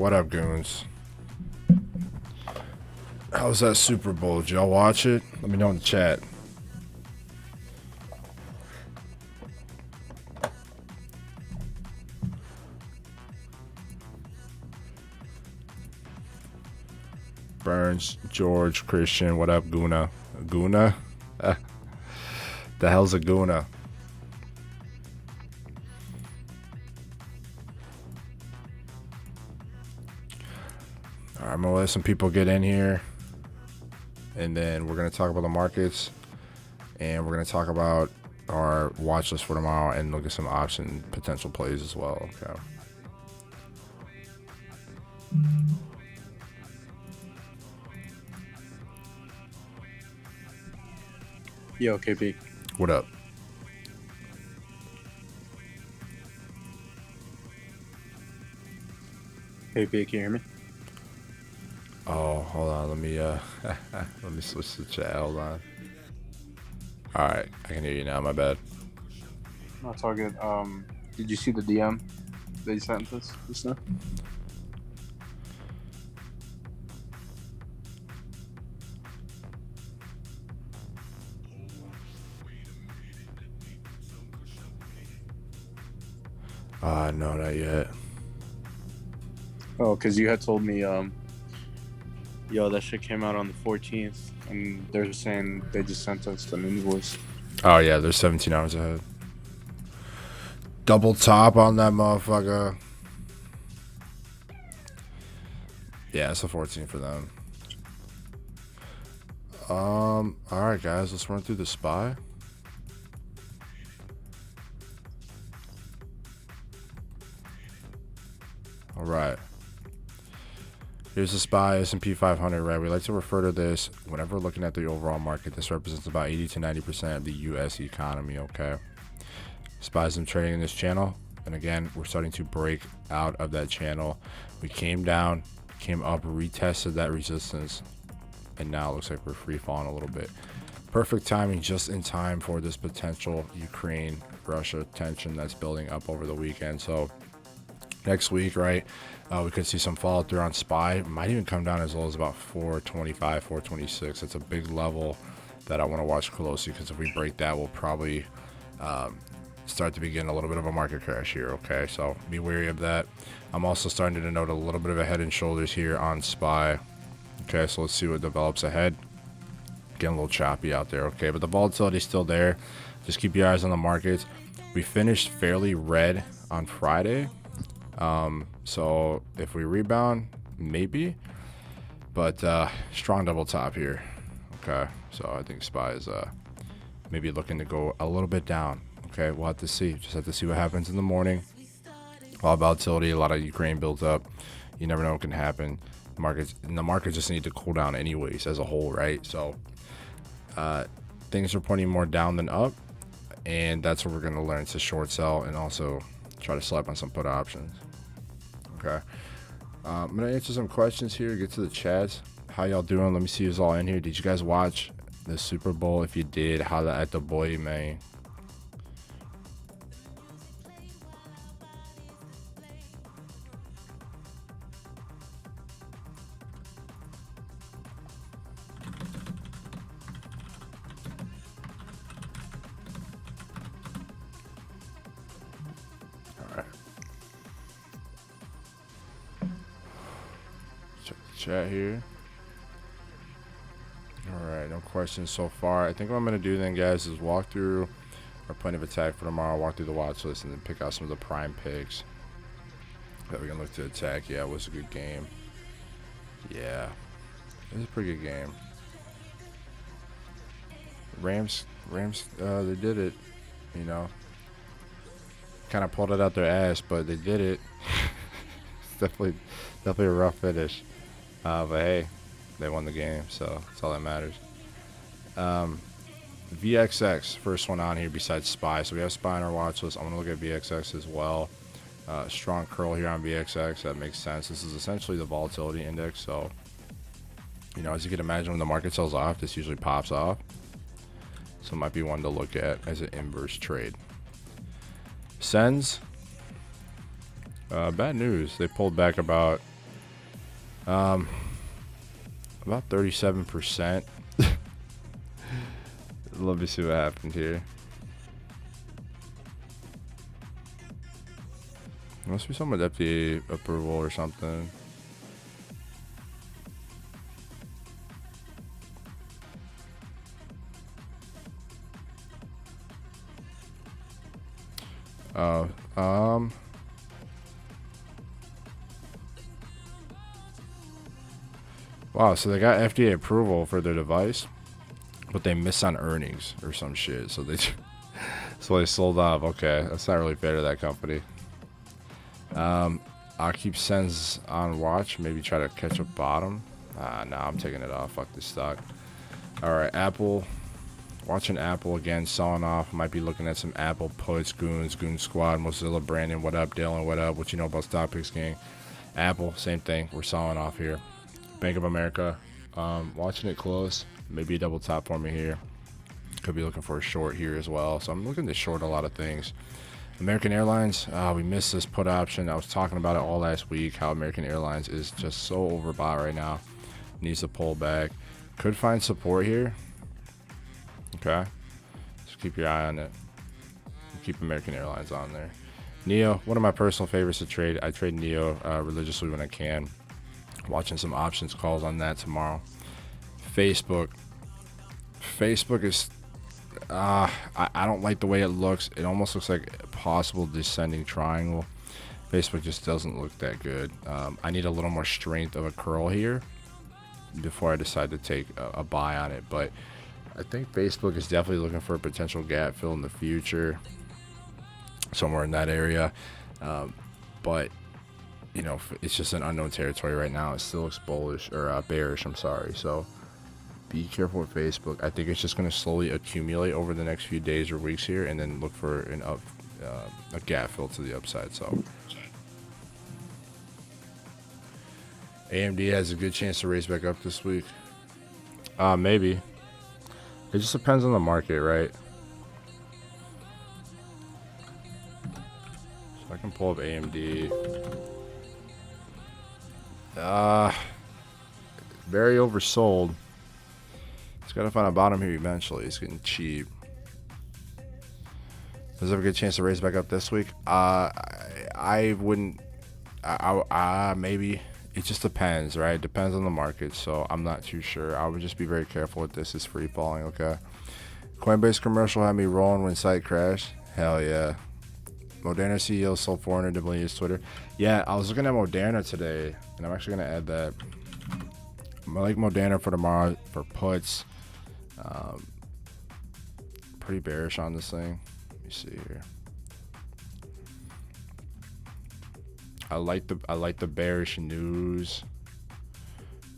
What up, goons? How was that Super Bowl? Did y'all watch it? Let me know in the chat. Burns, George, Christian, what up, Guna? Guna? The hell's a Guna? Alright, I'm gonna let some people get in here. And then we're gonna talk about the markets. And we're gonna talk about our watch list for tomorrow and look at some option potential plays as well. Okay. Yo, KP. What up? KP, can you hear me? Oh, hold on. Let me let me switch the chat. Hold on. All right, I can hear you now. My bad. No, it's all good. Did you see the DM they sent us just now? No, not yet. Oh, because you had told me, yo, that shit came out on the 14th, and they're saying they just sent us an invoice. Oh yeah, there's 17 hours ahead. Double top on that motherfucker. Yeah, it's a 14 for them. All right, guys, let's run through the SPY. All right. Here's the SPY S&P 500, right? We like to refer to this whenever looking at the overall market. This represents about 80 to 90% of the U.S. economy, okay? SPY's been trading in this channel. And again, we're starting to break out of that channel. We came down, came up, retested that resistance. And now it looks like we're free falling a little bit. Perfect timing, just in time for this potential Ukraine-Russia tension that's building up over the weekend. So next week, right, we could see some follow through on SPY. Might even come down as low as about 425, 426. That's a big level that I want to watch closely, because if we break that, we'll probably start to begin a little bit of a market crash here. Okay, so be wary of that. I'm also starting to note a little bit of a head and shoulders here on SPY. Okay, so let's see what develops ahead. Getting a little choppy out there. Okay, but the volatility is still there. Just keep your eyes on the markets. We finished fairly red on Friday. So if we rebound, maybe, but strong double top here. Okay, so I think SPY is maybe looking to go a little bit down. Okay, we'll have to see. Just have to see what happens in the morning. A lot of volatility, a lot of Ukraine built up. You never know what can happen. The markets just need to cool down anyways as a whole, right? So things are pointing more down than up, and that's what we're going to learn to short sell and also try to slap on some put options. Okay, I'm gonna answer some questions here, get to the chats. How y'all doing? Let me see who's all in here. Did you guys watch the Super Bowl? If you did, holla at the boy, man. Chat here. All right, no questions so far. I think what I'm gonna do then, guys, is walk through our point of attack for tomorrow, walk through the watch list, and then pick out some of the prime picks that we can look to attack. Yeah, it was a good game. Yeah, it was a pretty good game. Rams, they did it. You know, kind of pulled it out their ass, but they did it. It's definitely a rough finish. But hey, they won the game, so that's all that matters. VXX, first one on here besides SPY. So we have SPY on our watch list. I'm going to look at VXX as well. Strong curl here on VXX. That makes sense. This is essentially the volatility index. So, you know, as you can imagine, when the market sells off, this usually pops off. So it might be one to look at as an inverse trade. Sends. Bad news. They pulled back about About 37%. Let me see what happened here. Must be some with FDA approval or something. Oh, wow, so they got FDA approval for their device, but they missed on earnings or some shit. So they sold off. Okay, that's not really fair to that company. I'll keep Sens on watch. Maybe try to catch a bottom. Nah, I'm taking it off. Fuck this stock. All right, Apple. Watching Apple again, selling off. Might be looking at some Apple puts, Goon Squad, Mozilla, Brandon, what up, Dylan, what up? What you know about Stock Picks Gang? Apple, same thing. We're selling off here. Bank of America, watching it close. Maybe a double top for me here. Could be looking for a short here as well. So I'm looking to short a lot of things. American Airlines, we missed this put option. I was talking about it all last week, how American Airlines is just so overbought right now. Needs to pull back. Could find support here. Okay, just keep your eye on it. Keep American Airlines on there. NEO, one of my personal favorites to trade. I trade NEO religiously when I can. Watching some options calls on that tomorrow. Facebook is I don't like the way it looks. It almost looks like a possible descending triangle. Facebook just doesn't look that good. I need a little more strength of a curl here before I decide to take a buy on it, but I think Facebook is definitely looking for a potential gap fill in the future, somewhere in that area. But you know, it's just an unknown territory right now. It still looks bullish or bearish. I'm sorry. So be careful with Facebook. I think it's just going to slowly accumulate over the next few days or weeks here, and then look for a gap fill to the upside. So AMD has a good chance to raise back up this week. Maybe. It just depends on the market, right? So I can pull up AMD. Very oversold. It's got to find a bottom here eventually. It's getting cheap. Does it have a good chance to raise back up this week? I wouldn't. Maybe. It just depends, right? It depends on the market, so I'm not too sure. I would just be very careful with this. It's free falling, okay? Coinbase commercial had me rolling when site crashed. Hell yeah. Moderna CEO sold 400 million to Twitter. Yeah, I was looking at Moderna today, and I'm actually going to add that. I like Moderna for tomorrow for puts. Pretty bearish on this thing. Let me see here. I like the bearish news.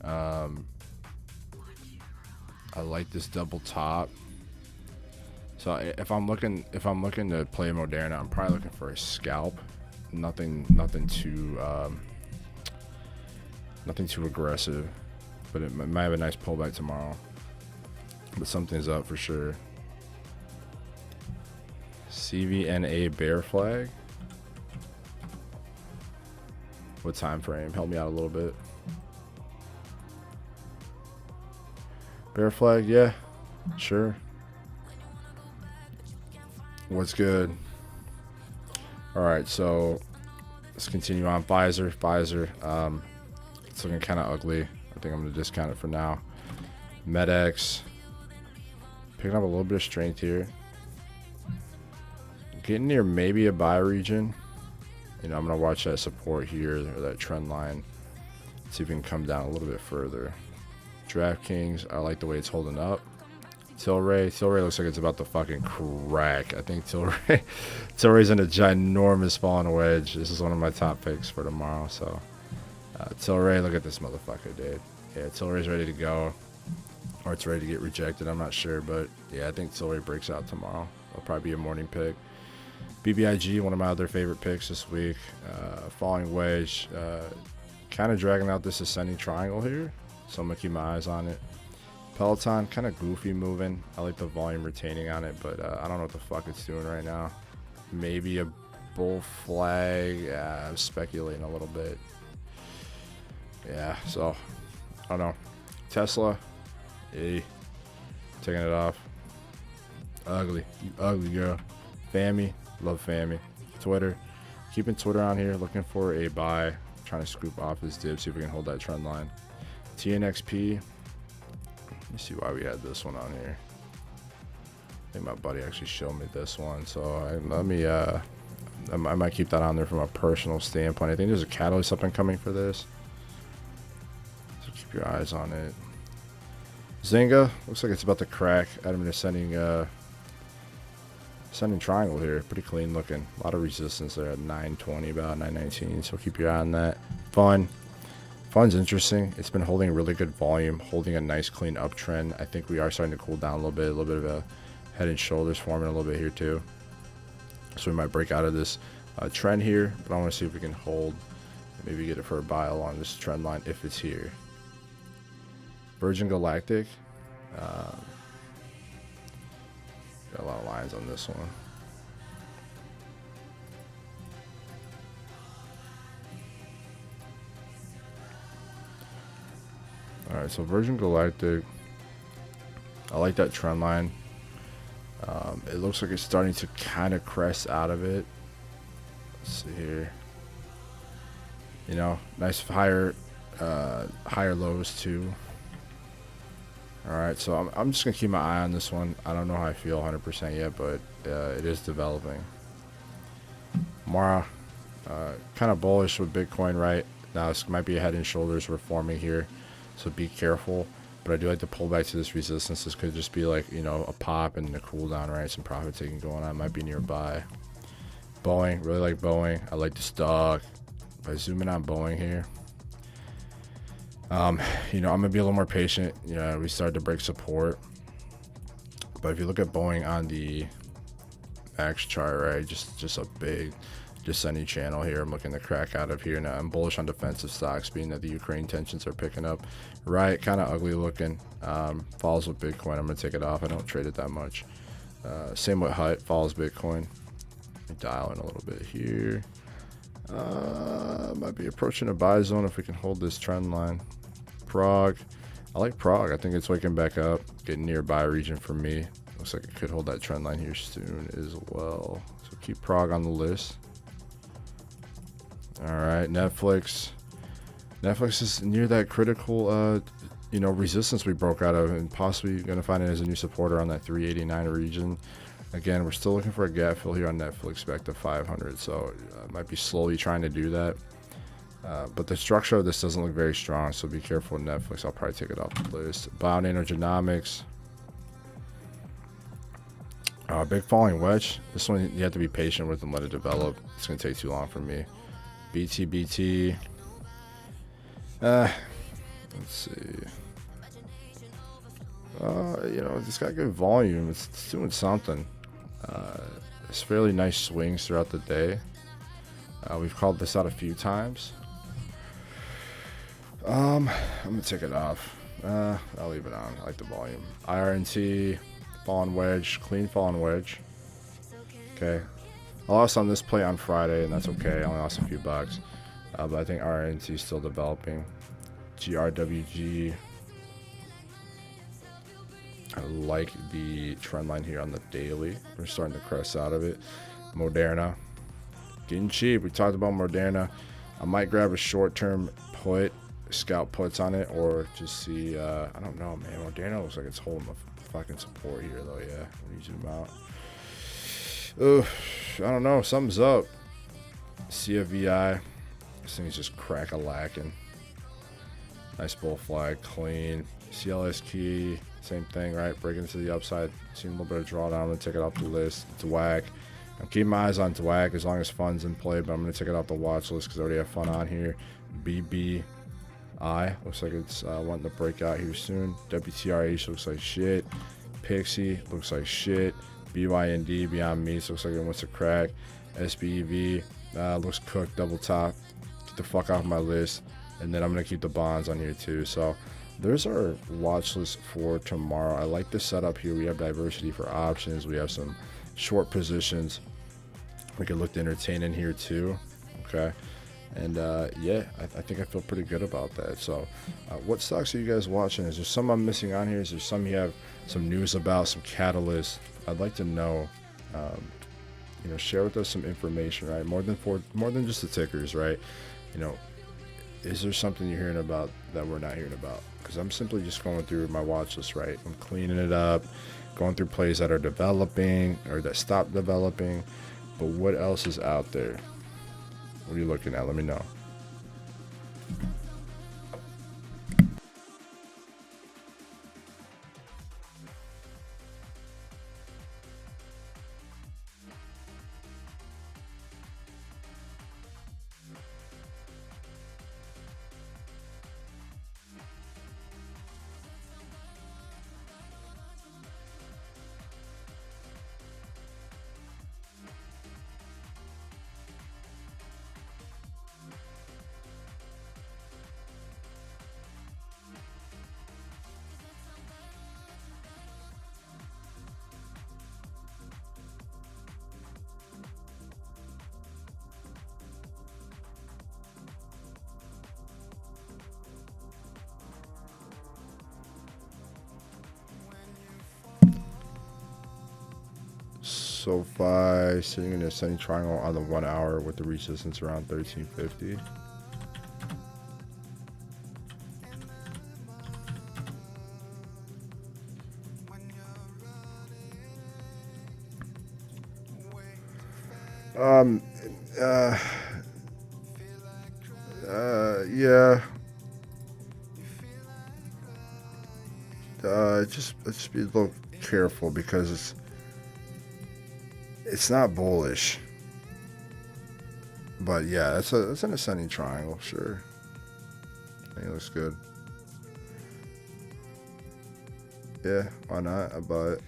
I like this double top. So if I'm looking to play Moderna, I'm probably looking for a scalp. Nothing too aggressive, but it might have a nice pullback tomorrow. But something's up for sure. CVNA bear flag. What time frame? Help me out a little bit. Bear flag, yeah, sure. What's good? All right, so let's continue on. Pfizer. It's looking kind of ugly. I think I'm gonna discount it for now. MedX picking up a little bit of strength here. Getting near maybe a buy region. You know, I'm going to watch that support here, or that trend line. See if we can come down a little bit further. DraftKings, I like the way it's holding up. Tilray looks like it's about to fucking crack. I think Tilray's in a ginormous falling wedge. This is one of my top picks for tomorrow. So, Tilray, look at this motherfucker, dude. Yeah, Tilray's ready to go. Or it's ready to get rejected. I'm not sure. But, yeah, I think Tilray breaks out tomorrow. It'll probably be a morning pick. BBIG, one of my other favorite picks this week. Falling wedge. Kind of dragging out this ascending triangle here. So I'm going to keep my eyes on it. Peloton, kind of goofy moving. I like the volume retaining on it, but I don't know what the fuck it's doing right now. Maybe a bull flag. I'm speculating a little bit. Yeah, so I don't know. Tesla, taking it off. Ugly, you ugly girl. Fammy, love Fammy. Twitter, keeping Twitter on here, looking for a buy. Trying to scoop off this dip, see if we can hold that trend line. TNXP. Let me see why we had this one on here. I think my buddy actually showed me this one, so I might keep that on there from a personal standpoint. I think there's a catalyst up and coming for this, so keep your eyes on it. Zynga looks like it's about to crack. Adam ascending triangle here, pretty clean looking. A lot of resistance there at 920, about 919. So keep your eye on that. Fun's interesting. It's been holding a really good volume, holding a nice clean uptrend. I think we are starting to cool down a little bit of a head and shoulders forming a little bit here too. So we might break out of this trend here, but I want to see if we can hold, maybe get it for a buy along this trend line if it's here. Virgin Galactic, got a lot of lines on this one. All right, so Virgin Galactic, I like that trend line. It looks like it's starting to kind of crest out of it. Let's see here. You know, nice higher lows too. All right, so I'm just gonna keep my eye on this one. I don't know how I feel 100% yet, but it is developing. Mara, kind of bullish with Bitcoin right now. This might be a head and shoulders we're forming here, so be careful. But I do like to pull back to this resistance. This could just be like, you know, a pop and a cool down, right? Some profit taking going on. Might be nearby. Boeing, really like Boeing. I like the stock. If I zoom in on Boeing here, you know, I'm gonna be a little more patient. You know, we started to break support, but if you look at Boeing on the max chart, right, just a big descending channel here. I'm looking to crack out of here now. I'm bullish on defensive stocks, being that the Ukraine tensions are picking up. Right, kind of ugly looking. Falls with Bitcoin. I'm gonna take it off. I don't trade it that much. Same with Hut. Follows Bitcoin. Dial in a little bit here. Might be approaching a buy zone if we can hold this trend line. Prague, I like Prague. I think it's waking back up, getting near buy region for me. Looks like it could hold that trend line here soon as well. So keep Prague on the list. All right, Netflix. Netflix is near that critical, you know, resistance we broke out of, and possibly going to find it as a new supporter on that 389 region. Again, we're still looking for a gap fill here on Netflix back to 500, so might be slowly trying to do that. But the structure of this doesn't look very strong, so be careful with Netflix. I'll probably take it off the list. Bionanogenomics. Big falling wedge. This one you have to be patient with and let it develop. It's going to take too long for me. BTBT. Let's see. You know, it's got good volume. It's doing something. It's fairly nice swings throughout the day. We've called this out a few times. I'm gonna take it off. I'll leave it on. I like the volume. IRNT, fallen wedge, clean fallen wedge. Okay. I lost on this play on Friday, and that's okay. I only lost a few bucks. But I think RNT is still developing. GRWG. I like the trend line here on the daily. We're starting to crest out of it. Moderna. Getting cheap. We talked about Moderna. I might grab a short-term put, scalp puts on it, or just see, I don't know, man. Moderna looks like it's holding the fucking support here, though, yeah. When you zoom out. Ugh, I don't know. Something's up. CFVI. This thing's just crack-a-lacking. Nice bull flag, clean. CLS key, same thing, right? Breaking to the upside. Seeing a little bit of drawdown. I'm going to take it off the list. DWAC. I'm keeping my eyes on DWAC as long as fun's in play, but I'm going to take it off the watch list because I already have fun on here. BBI. Looks like it's wanting to break out here soon. WTRH looks like shit. Pixie looks like shit. BYND, Beyond Meats, looks like it wants to crack. SBEV looks cooked, double top. Get the fuck off my list. And then I'm going to keep the bonds on here too. So there's our watch list for tomorrow. I like the setup here. We have diversity for options. We have some short positions we could look to entertain in here too. Okay. And yeah, I think I feel pretty good about that. So, what stocks are you guys watching? Is there some I'm missing on here? Is there some you have some news about, some catalysts? I'd like to know. Um, share with us some information, right? More than just the tickers, right? You know, is there something you're hearing about that we're not hearing about? Because I'm simply just going through my watch list, right? I'm cleaning it up, going through plays that are developing or that stopped developing. But what else is out there? What are you looking at? Let me know. SoFi sitting in a ascending triangle on the 1 hour with the resistance around 1350. Um, uh, yeah. Just be a little careful because it's not bullish. But yeah, it's an ascending triangle, sure. I think it looks good. Yeah, why not? I buy it.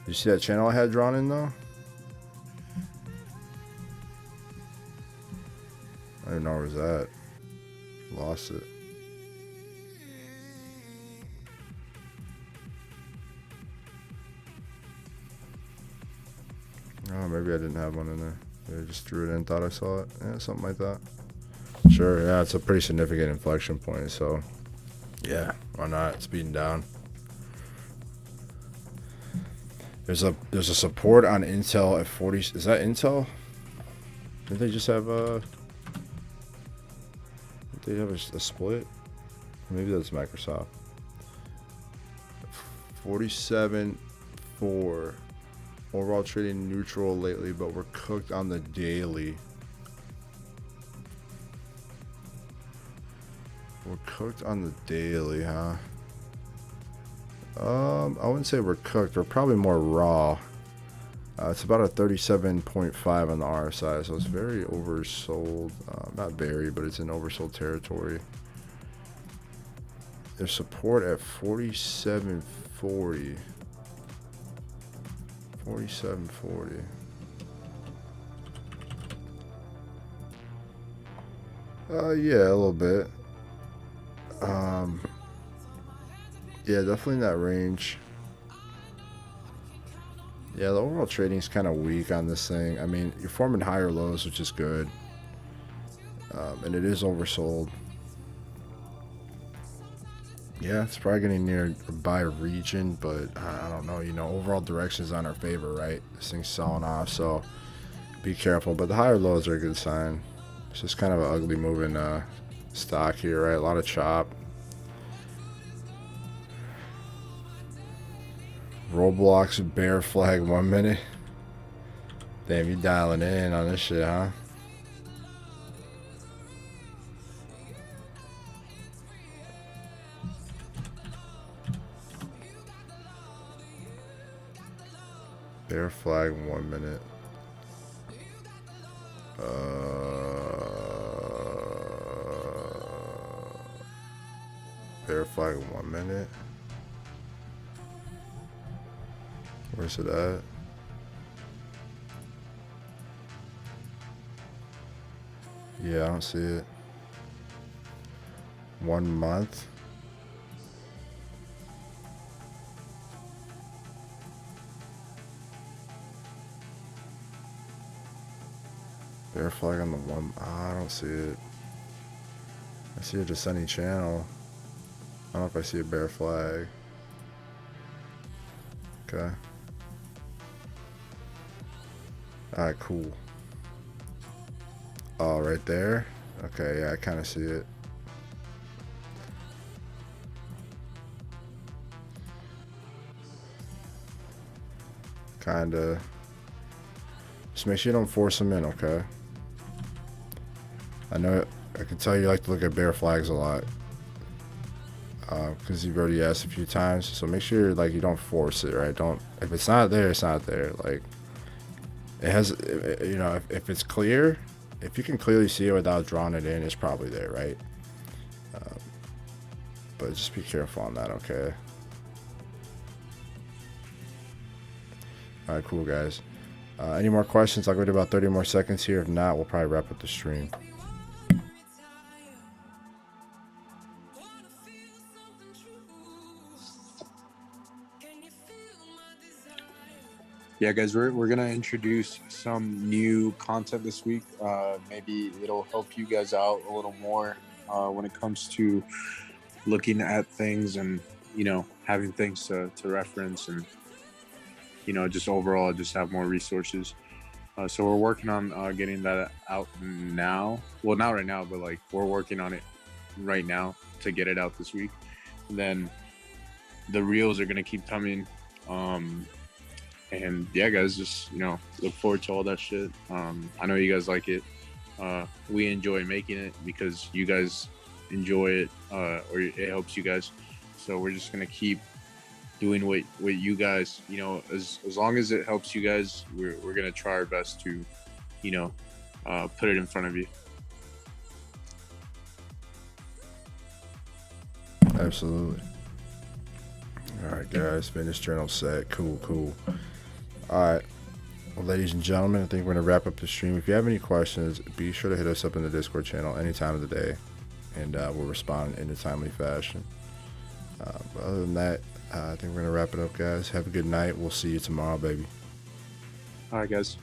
You see that channel I had drawn in though? I don't know where it's at. Lost it. Oh, maybe I didn't have one in there. Maybe I just drew it in, thought I saw it. Yeah, something like that. Sure, yeah, it's a pretty significant inflection point, so yeah, why not? It's beating down. There's a support on Intel at 40. Is that Intel? Didn't they just have They have a split? Maybe that's Microsoft. 47.4. Overall trading neutral lately, but we're cooked on the daily. We're cooked on the daily, huh? I wouldn't say we're cooked. We're probably more raw. It's about a 37.5 on the RSI, so it's very oversold. Not very, but it's in oversold territory. There's support at 47.40. 47.40. Yeah, a little bit. Yeah, definitely in that range. Yeah, the overall trading is kind of weak on this thing. I mean, you're forming higher lows, which is good. And it is oversold. Yeah, it's probably getting near a buy region, but I don't know. Overall direction is on our favor, right? This thing's selling off, so be careful. But the higher lows are a good sign. It's just kind of an ugly moving stock here, right? A lot of chop. Roblox bear flag 1 minute. Damn, you dialing in on this shit, huh? Bear flag 1 minute. Bear flag 1 minute. Where's it at? Yeah, I don't see it. 1 month. Bear flag on the one. I don't see it. I see a descending channel. I don't know if I see a bear flag. Okay. Alright, cool. Oh, right there? Okay, yeah, I kind of see it. Kinda. Just make sure you don't force them in, okay? I know, I can tell you like to look at bear flags a lot. Because you've already asked a few times. So make sure like you don't force it, right? Don't, if it's not there, it's not there. Like, it has, you know, if it's clear, if you can clearly see it without drawing it in, it's probably there, right? But just be careful on that, okay? Alright, cool, guys. Any more questions? I'll go to about 30 more seconds here. If not, we'll probably wrap up the stream. Yeah, guys, we're gonna introduce some new content this week. Maybe it'll help you guys out a little more when it comes to looking at things and, you know, having things to reference and, you know, just overall just have more resources. So we're working on getting that out now. Well, not right now, but like we're working on it right now to get it out this week. And then the reels are gonna keep coming. And yeah, guys, just, you know, look forward to all that shit. I know you guys like it. We enjoy making it because you guys enjoy it, or it helps you guys. So we're just gonna keep doing what you guys, you know, as long as it helps you guys, we're gonna try our best to, you know, put it in front of you. Absolutely. All right, guys, fitness journal set. Cool. All right, well, ladies and gentlemen, I think we're gonna wrap up the stream. If you have any questions, be sure to hit us up in the Discord channel any time of the day, and we'll respond in a timely fashion. But other than that, I think we're gonna wrap it up, guys. Have a good night. We'll see you tomorrow, baby. All right, guys.